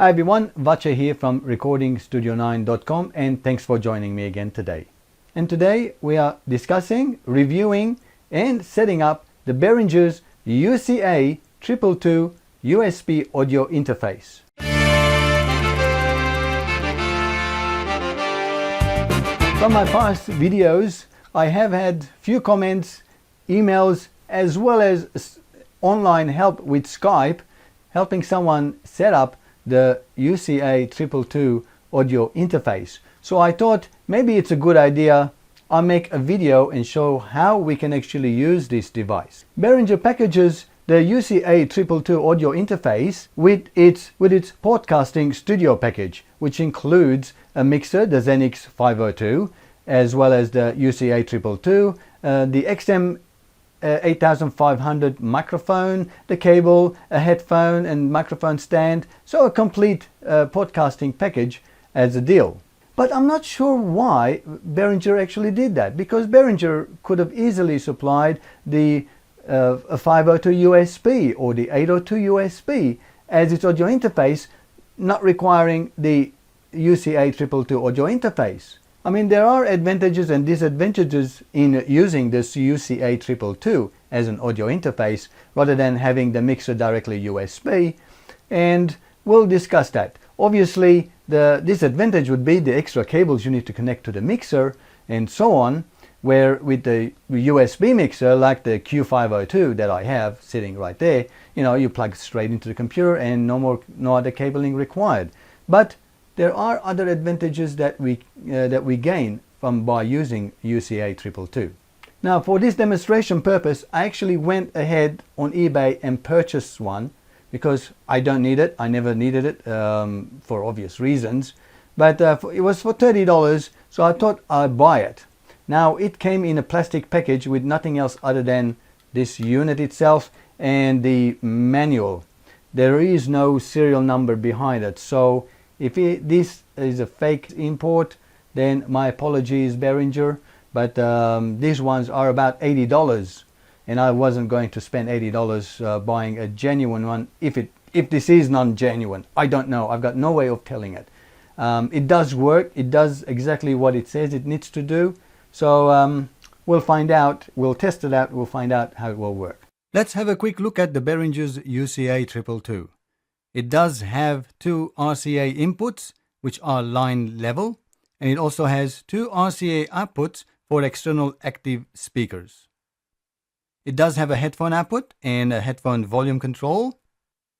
Hi everyone, Vache here from recordingstudio9.com and thanks for joining me again today. And today we are discussing, reviewing and setting up the Behringer's UCA222 USB audio interface. From my past videos, I have had few comments, emails, as well as online help with Skype, helping someone set up the UCA222 audio interface. So I thought maybe it's a good idea I'll make a video and show how we can actually use this device. Behringer packages the UCA222 audio interface with its podcasting studio package, which includes a mixer, the Xenix 502, as well as the UCA222, the XM 8500 microphone, the cable, a headphone and microphone stand, so a complete podcasting package as a deal. But I'm not sure why Behringer actually did that, because Behringer could have easily supplied the 502 USB or the 802 USB as its audio interface, not requiring the UCA222 audio interface. I mean, there are advantages and disadvantages in using this UCA222 as an audio interface rather than having the mixer directly USB, and we'll discuss that. Obviously, the disadvantage would be the extra cables you need to connect to the mixer and so on, where with the USB mixer like the Q502 that I have sitting right there, you plug straight into the computer and no other cabling required. But there are other advantages that we gain by using UCA222. Now, for this demonstration purpose, I actually went ahead on eBay and purchased one because I don't need it. I never needed it for obvious reasons. But it was for $30, so I thought I'd buy it. Now, it came in a plastic package with nothing else other than this unit itself and the manual. There is no serial number behind it, so if this is a fake import, then my apologies, Behringer, but these ones are about $80, and I wasn't going to spend $80 buying a genuine one if this is non-genuine. I don't know. I've got no way of telling it. It does work. It does exactly what it says it needs to do. So we'll find out. We'll test it out. We'll find out how it will work. Let's have a quick look at the Behringer's UCA222. It does have two RCA inputs, which are line level, and it also has two RCA outputs for external active speakers. It does have a headphone output and a headphone volume control,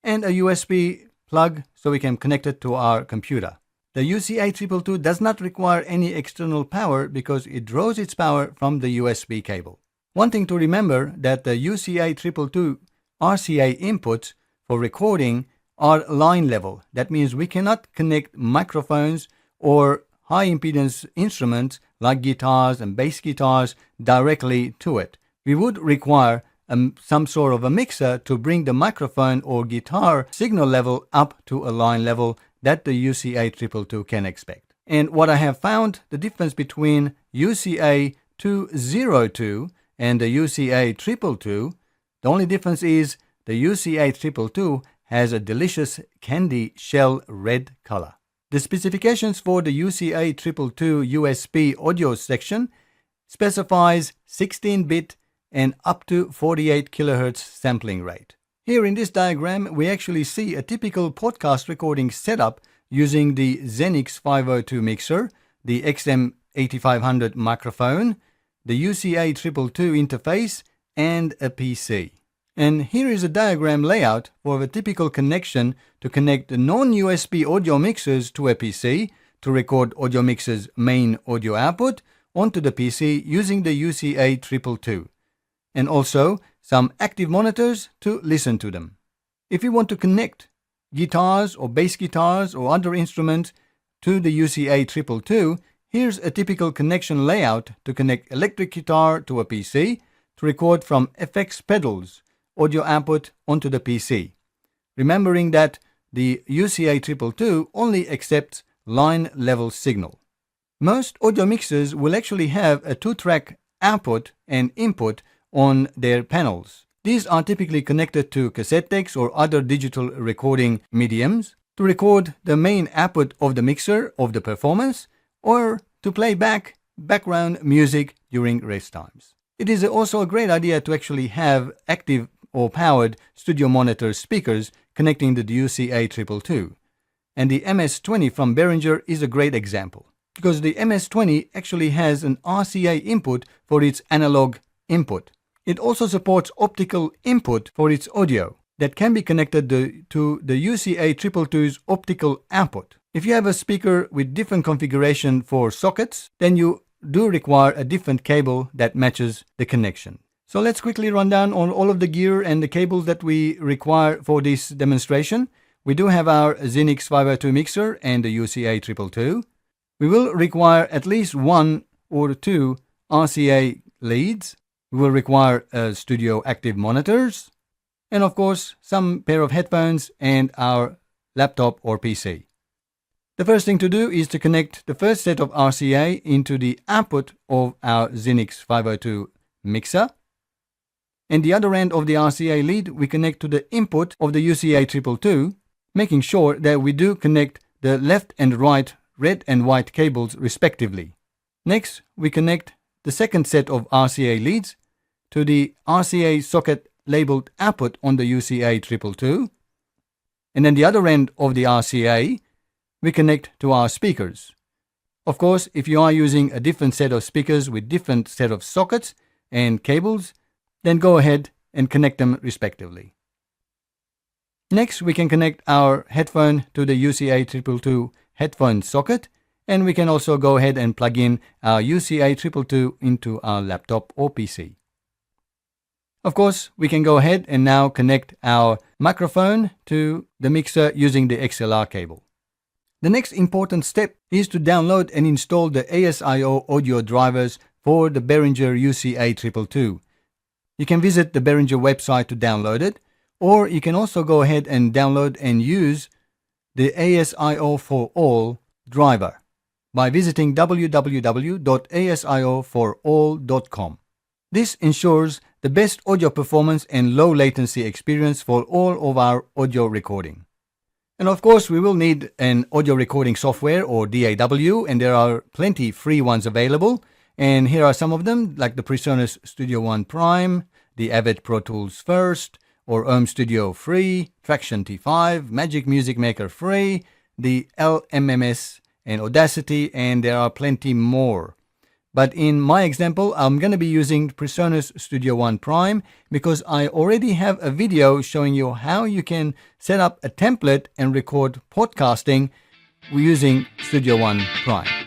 and a USB plug so we can connect it to our computer. The UCA222 does not require any external power because it draws its power from the USB cable. One thing to remember that the UCA222 RCA inputs for recording are line level. That means we cannot connect microphones or high impedance instruments like guitars and bass guitars directly to it. We would require some sort of a mixer to bring the microphone or guitar signal level up to a line level that the UCA222 can expect. And what I have found, the difference between UCA202 and the UCA222, the only difference is the UCA222 has a delicious candy shell red color. The specifications for the UCA222 USB audio section specifies 16-bit and up to 48 kHz sampling rate. Here in this diagram, we actually see a typical podcast recording setup using the Xenix 502 mixer, the XM 8500 microphone, the UCA222 interface, and a PC. And here is a diagram layout for a typical connection to connect the non-USB audio mixers to a PC to record audio mixer's main audio output onto the PC using the UCA222, and also some active monitors to listen to them. If you want to connect guitars or bass guitars or other instruments to the UCA222, here's a typical connection layout to connect electric guitar to a PC to record from FX pedals audio output onto the PC, remembering that the UCA222 only accepts line level signal. Most audio mixers will actually have a 2-track output and input on their panels. These are typically connected to cassette decks or other digital recording mediums. to record the main output of the mixer of the performance, or to play back background music during rest times. It is also a great idea to actually have active or powered studio monitor speakers connecting to the UCA222. And the MS-20 from Behringer is a great example, because the MS-20 actually has an RCA input for its analog input. It also supports optical input for its audio that can be connected to the UCA222's optical output. If you have a speaker with different configuration for sockets, then you do require a different cable that matches the connection. So let's quickly run down on all of the gear and the cables that we require for this demonstration. We do have our Xenix 502 mixer and the UCA222. We will require at least 1 or 2 RCA leads. We will require studio active monitors, and of course some pair of headphones and our laptop or PC. The first thing to do is to connect the first set of RCA into the output of our Xenix 502 mixer. And the other end of the RCA lead we connect to the input of the UCA222, making sure that we do connect the left and right red and white cables respectively. Next, we connect the second set of RCA leads to the RCA socket labeled output on the UCA222. And then the other end of the RCA we connect to our speakers. Of course, if you are using a different set of speakers with different set of sockets and cables, then go ahead and connect them respectively. Next, we can connect our headphone to the UCA222 headphone socket, and we can also go ahead and plug in our UCA222 into our laptop or PC. Of course, we can go ahead and now connect our microphone to the mixer using the XLR cable. The next important step is to download and install the Asio audio drivers for the Behringer UCA222. You can visit the Behringer website to download it, or you can also go ahead and download and use the Asio for All driver by visiting www.asioforall.com. This ensures the best audio performance and low latency experience for all of our audio recording. And of course, we will need an audio recording software or DAW, and there are plenty free ones available. And here are some of them, like the PreSonus Studio One Prime, the Avid Pro Tools First, or Ohm Studio free, Traction T5, Magic Music Maker free, the LMMS and Audacity, and there are plenty more. But in my example, I'm going to be using PreSonus Studio One Prime because I already have a video showing you how you can set up a template and record podcasting using Studio One Prime.